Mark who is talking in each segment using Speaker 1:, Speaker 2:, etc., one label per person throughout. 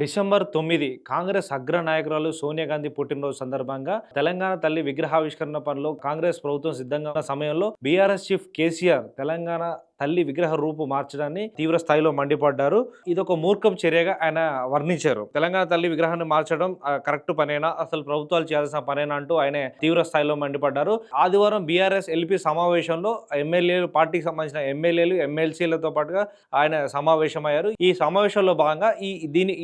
Speaker 1: December 9 Congress అగ్ర నాయకురాలు సోనియా గాంధీ పుట్టినరోజు సందర్భంగా తెలంగాణ తల్లి విగ్రహావిష్కరణ పనిలో కాంగ్రెస్ ప్రభుత్వం సిద్ధంగా ఉన్న సమయంలో బీఆర్ఎస్ చీఫ్ కేసీఆర్ తెలంగాణ తల్లి విగ్రహ రూపు మార్చడాన్ని తీవ్ర స్థాయిలో మండిపడ్డారు. ఇదొక మూర్ఖపు చర్యగా ఆయన వర్ణించారు. తెలంగాణ తల్లి విగ్రహాన్ని మార్చడం కరెక్ట్ పనేనా, అసలు ప్రభుత్వాలు చేయాల్సిన పనేనా అంటూ ఆయన తీవ్ర స్థాయిలో మండిపడ్డారు. ఆదివారం బీఆర్ఎస్ ఎల్పీ సమావేశంలో ఎమ్మెల్యేలు, పార్టీకి సంబంధించిన ఎమ్మెల్యేలు, ఎమ్మెల్సీలతో పాటుగా ఆయన సమావేశమయ్యారు. ఈ సమావేశంలో భాగంగా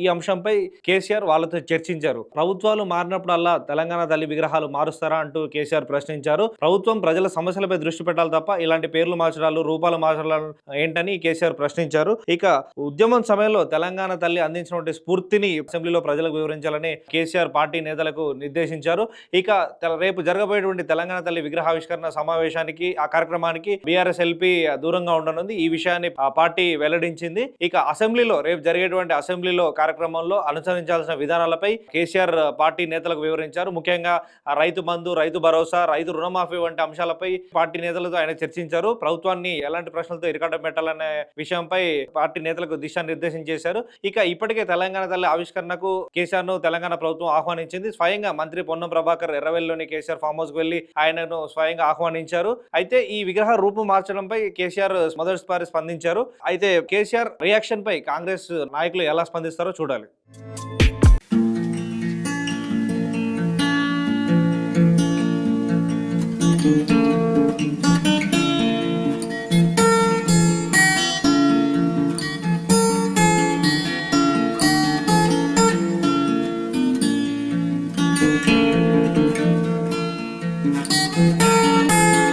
Speaker 1: ఈ అంశంపై కేసీఆర్ వాళ్ళతో చర్చించారు. ప్రభుత్వాలు మారినప్పుడల్లా తెలంగాణ తల్లి విగ్రహాలు మారుస్తారా అంటూ కేసీఆర్ ప్రశ్నించారు. ప్రభుత్వం ప్రజల సమస్యలపై దృష్టి పెట్టాలి తప్ప ఇలాంటి పేర్లు మార్చడాలు, రూపాలు మార్చడాలు ఏంటని కేసీఆర్ ప్రశ్నించారు. ఇక ఉద్యమం సమయంలో తెలంగాణ తల్లి అందించినటువంటి స్ఫూర్తిని అసెంబ్లీలో ప్రజలకు వివరించాలని కేసీఆర్ పార్టీ నేతలకు నిర్దేశించారు. ఇక రేపు జరగబోయేటువంటి తెలంగాణ తల్లి విగ్రహావిష్కరణ సమావేశానికి, ఆ కార్యక్రమానికి బీఆర్ఎస్ ఎల్పీ దూరంగా ఉండనుంది. ఈ విషయాన్ని ఆ పార్టీ వెల్లడించింది. ఇక రేపు జరిగేటువంటి అసెంబ్లీలో కార్యక్రమంలో అనుసరించాల్సిన విధానాలపై కేసీఆర్ పార్టీ నేతలకు వివరించారు. ముఖ్యంగా రైతు బంధు, రైతు భరోసా, రైతు రుణమాఫీ వంటి అంశాలపై పార్టీ నేతలతో ఆయన చర్చించారు. ప్రభుత్వాన్ని ఎలాంటి ప్రశ్నలతో ఇరకడం పెట్టాలనే విషయంపై పార్టీ నేతలకు దిశానిర్దేశం చేశారు. ఇక ఇప్పటికే తెలంగాణ తల్లి ఆవిష్కరణకు కేసీఆర్ ను తెలంగాణ ప్రభుత్వం ఆహ్వానించింది. స్వయంగా మంత్రి పొన్నం ప్రభాకర్ ఎర్రవెల్లిలోని కేసీఆర్ ఫామ్ హౌస్ కు వెళ్లి ఆయనను స్వయంగా ఆహ్వానించారు. అయితే ఈ విగ్రహ రూపు మార్చడంపై కేసీఆర్ మొదటిసారి స్పందించారు. అయితే కేసీఆర్ రియాక్షన్ పై కాంగ్రెస్ నాయకులు ఎలా స్పందిస్తారో చూడాలి.